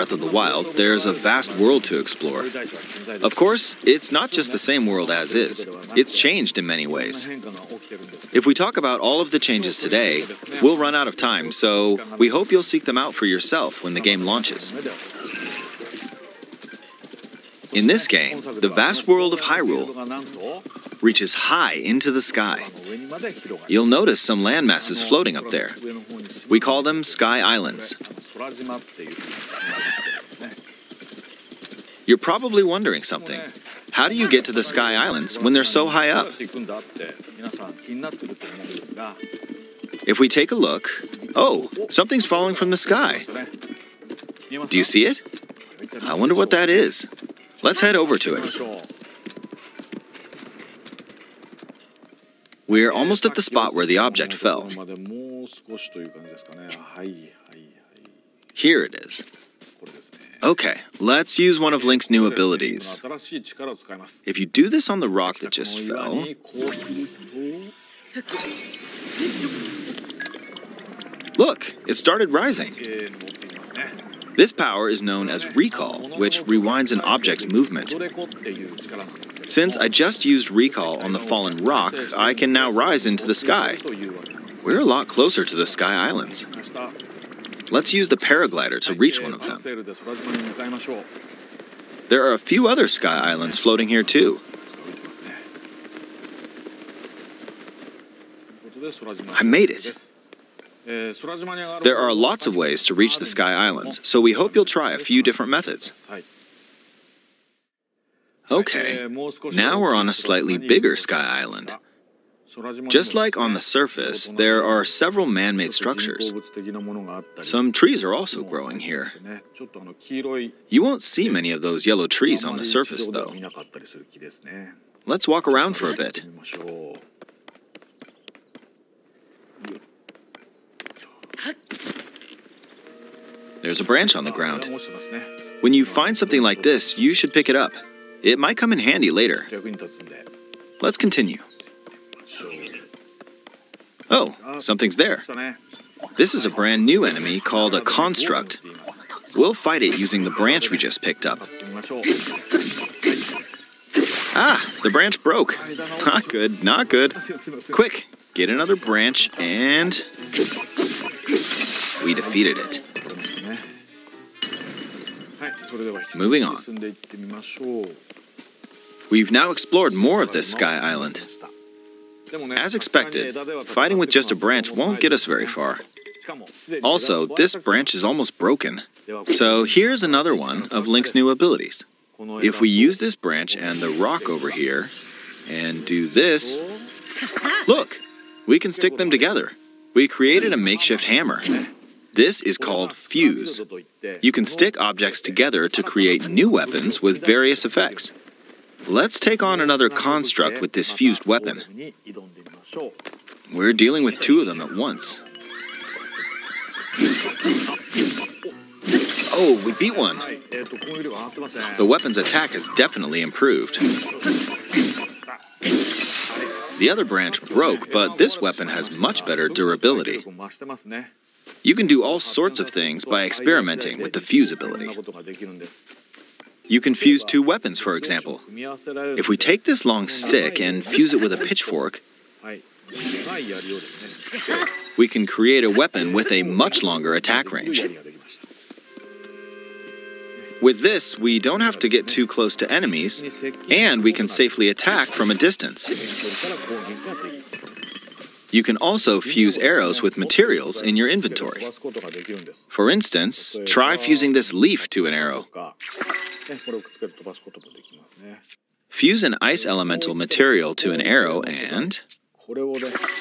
Breath of the Wild, there's a vast world to explore. Of course, it's not just the same world as is. It's changed in many ways. If we talk about all of the changes today, we'll run out of time, so we hope you'll seek them out for yourself when the game launches. In this game, the vast world of Hyrule reaches high into the sky. You'll notice some landmasses floating up there. We call them Sky Islands. You're probably wondering something. How do you get to the Sky Islands when they're so high up? If we take a look, oh, something's falling from the sky. Do you see it? I wonder what that is. Let's head over to it. We're almost at the spot where the object fell. Here it is. Okay, let's use one of Link's new abilities. If you do this on the rock that just fell... Look, it started rising. This power is known as Recall, which rewinds an object's movement. Since I just used Recall on the fallen rock, I can now rise into the sky. We're a lot closer to the Sky Islands. Let's use the paraglider to reach one of them. There are a few other Sky Islands floating here too. I made it. There are lots of ways to reach the Sky Islands, so we hope you'll try a few different methods. Okay, now we're on a slightly bigger Sky Island. Just like on the surface, there are several man-made structures. Some trees are also growing here. You won't see many of those yellow trees on the surface, though. Let's walk around for a bit. There's a branch on the ground. When you find something like this, you should pick it up. It might come in handy later. Let's continue. Oh, something's there. This is a brand new enemy called a construct. We'll fight it using the branch we just picked up. Ah, the branch broke. Not good, not good. Quick, get another branch and... we defeated it. Moving on. We've now explored more of this Sky Island. As expected, fighting with just a branch won't get us very far. Also, this branch is almost broken. So here's another one of Link's new abilities. If we use this branch and the rock over here, and do this, look, we can stick them together. We created a makeshift hammer. This is called Fuse. You can stick objects together to create new weapons with various effects. Let's take on another construct with this fused weapon. We're dealing with two of them at once. Oh, we beat one. The weapon's attack has definitely improved. The other branch broke, but this weapon has much better durability. You can do all sorts of things by experimenting with the fuse ability. You can fuse two weapons, for example. If we take this long stick and fuse it with a pitchfork, we can create a weapon with a much longer attack range. With this, we don't have to get too close to enemies, and we can safely attack from a distance. You can also fuse arrows with materials in your inventory. For instance, try fusing this leaf to an arrow. Fuse an ice elemental material to an arrow and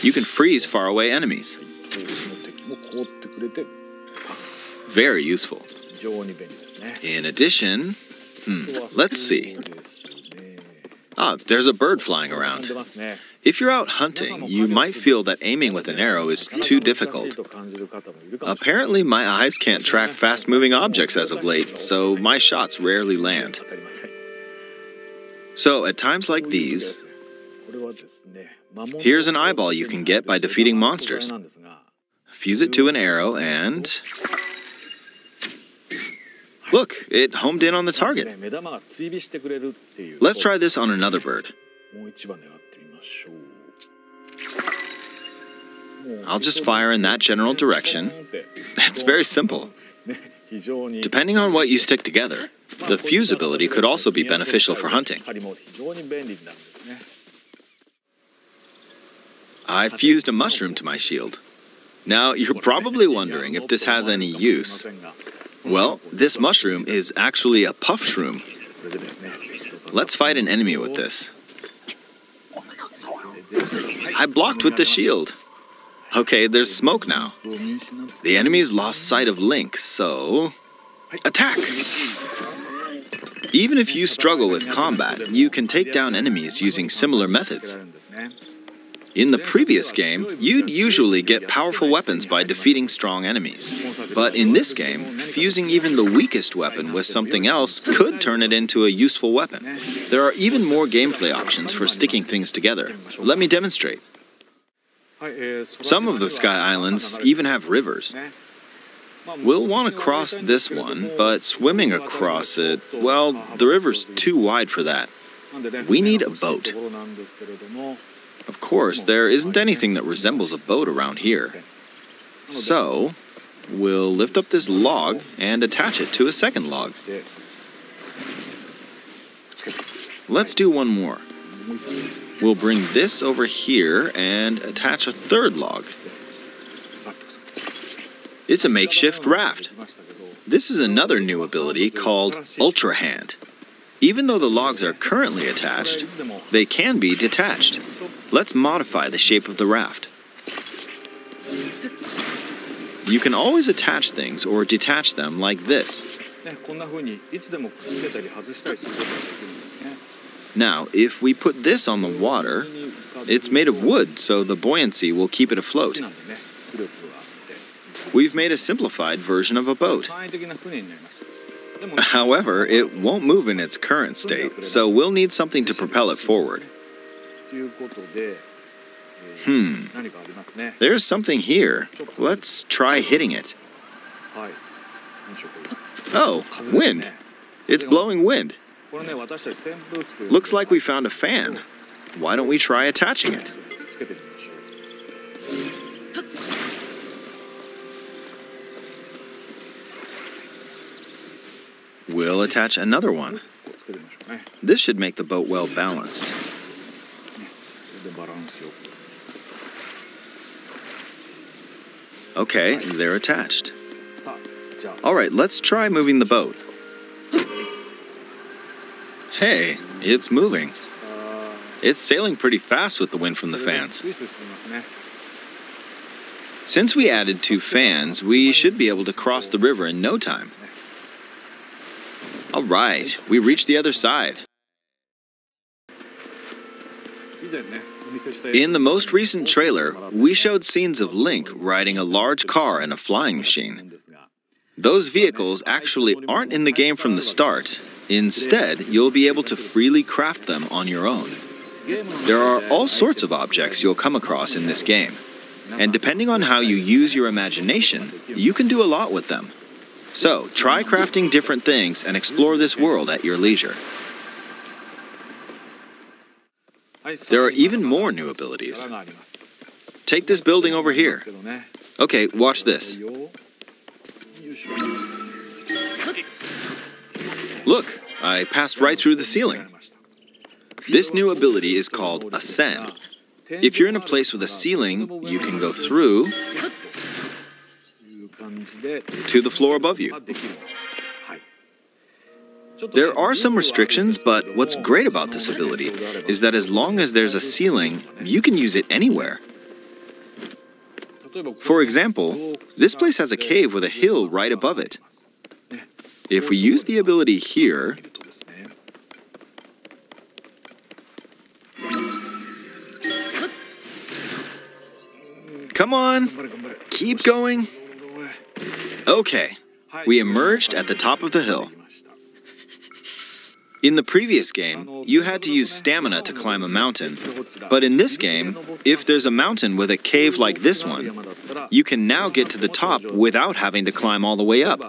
you can freeze faraway enemies. Very useful. In addition, let's see. Ah, there's a bird flying around. If you're out hunting, you might feel that aiming with an arrow is too difficult. Apparently, my eyes can't track fast-moving objects as of late, so my shots rarely land. So, at times like these, here's an eyeball you can get by defeating monsters. Fuse it to an arrow and... Look, it homed in on the target. Let's try this on another bird. I'll just fire in that general direction. It's very simple. Depending on what you stick together, the fuse ability could also be beneficial for hunting. I fused a mushroom to my shield. Now, you're probably wondering if this has any use. Well, this mushroom is actually a puff shroom. Let's fight an enemy with this. I blocked with the shield. Okay, there's smoke now. The enemy's lost sight of Link, so... attack! Even if you struggle with combat, you can take down enemies using similar methods. In the previous game, you'd usually get powerful weapons by defeating strong enemies. But in this game, fusing even the weakest weapon with something else could turn it into a useful weapon. There are even more gameplay options for sticking things together. Let me demonstrate. Some of the Sky Islands even have rivers. We'll want to cross this one, but swimming across it, well, the river's too wide for that. We need a boat. Of course, there isn't anything that resembles a boat around here. So, we'll lift up this log and attach it to a second log. Let's do one more. We'll bring this over here and attach a third log. It's a makeshift raft. This is another new ability called Ultra Hand. Even though the logs are currently attached, they can be detached. Let's modify the shape of the raft. You can always attach things or detach them like this. Now, if we put this on the water, it's made of wood, so the buoyancy will keep it afloat. We've made a simplified version of a boat. However, it won't move in its current state, so we'll need something to propel it forward. There's something here. Let's try hitting it. Oh, wind. It's blowing wind. Looks like we found a fan. Why don't we try attaching it? We'll attach another one. This should make the boat well balanced. Okay, they're attached. Alright, let's try moving the boat. Hey, it's moving. It's sailing pretty fast with the wind from the fans. Since we added 2 fans, we should be able to cross the river in no time. Alright, we reached the other side. In the most recent trailer, we showed scenes of Link riding a large car and a flying machine. Those vehicles actually aren't in the game from the start. Instead, you'll be able to freely craft them on your own. There are all sorts of objects you'll come across in this game, and depending on how you use your imagination, you can do a lot with them. So, try crafting different things and explore this world at your leisure. There are even more new abilities. Take this building over here. Okay, watch this. Look, I passed right through the ceiling. This new ability is called Ascend. If you're in a place with a ceiling, you can go through to the floor above you. There are some restrictions, but what's great about this ability is that as long as there's a ceiling, you can use it anywhere. For example, this place has a cave with a hill right above it. If we use the ability here, come on, keep going. Okay, we emerged at the top of the hill. In the previous game, you had to use stamina to climb a mountain. But in this game, if there's a mountain with a cave like this one, you can now get to the top without having to climb all the way up.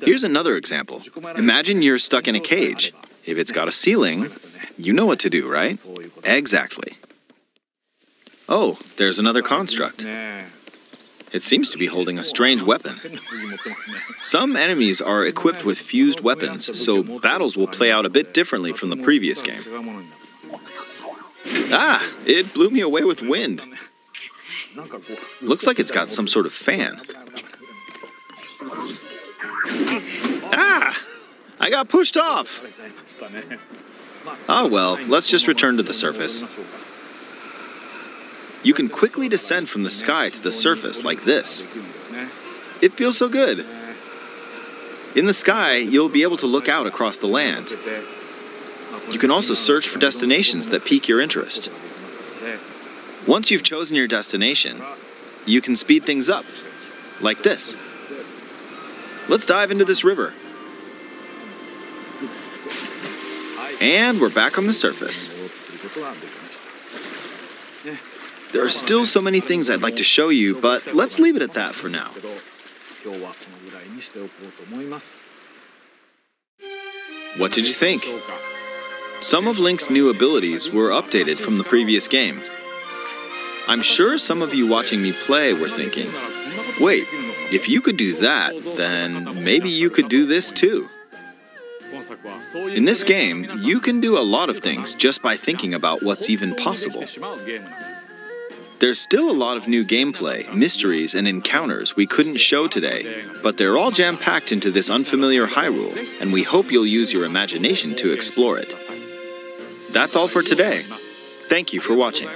Here's another example. Imagine you're stuck in a cage. If it's got a ceiling, you know what to do, right? Exactly. Oh, there's another construct. It seems to be holding a strange weapon. Some enemies are equipped with fused weapons, so battles will play out a bit differently from the previous game. Ah! It blew me away with wind. Looks like it's got some sort of fan. Ah! I got pushed off! Ah well, let's just return to the surface. You can quickly descend from the sky to the surface like this. It feels so good. In the sky, you'll be able to look out across the land. You can also search for destinations that pique your interest. Once you've chosen your destination, you can speed things up, like this. Let's dive into this river. And we're back on the surface. There are still so many things I'd like to show you, but let's leave it at that for now. What did you think? Some of Link's new abilities were updated from the previous game. I'm sure some of you watching me play were thinking, wait, if you could do that, then maybe you could do this too. In this game, you can do a lot of things just by thinking about what's even possible. There's still a lot of new gameplay, mysteries, and encounters we couldn't show today, but they're all jam-packed into this unfamiliar Hyrule, and we hope you'll use your imagination to explore it. That's all for today. Thank you for watching.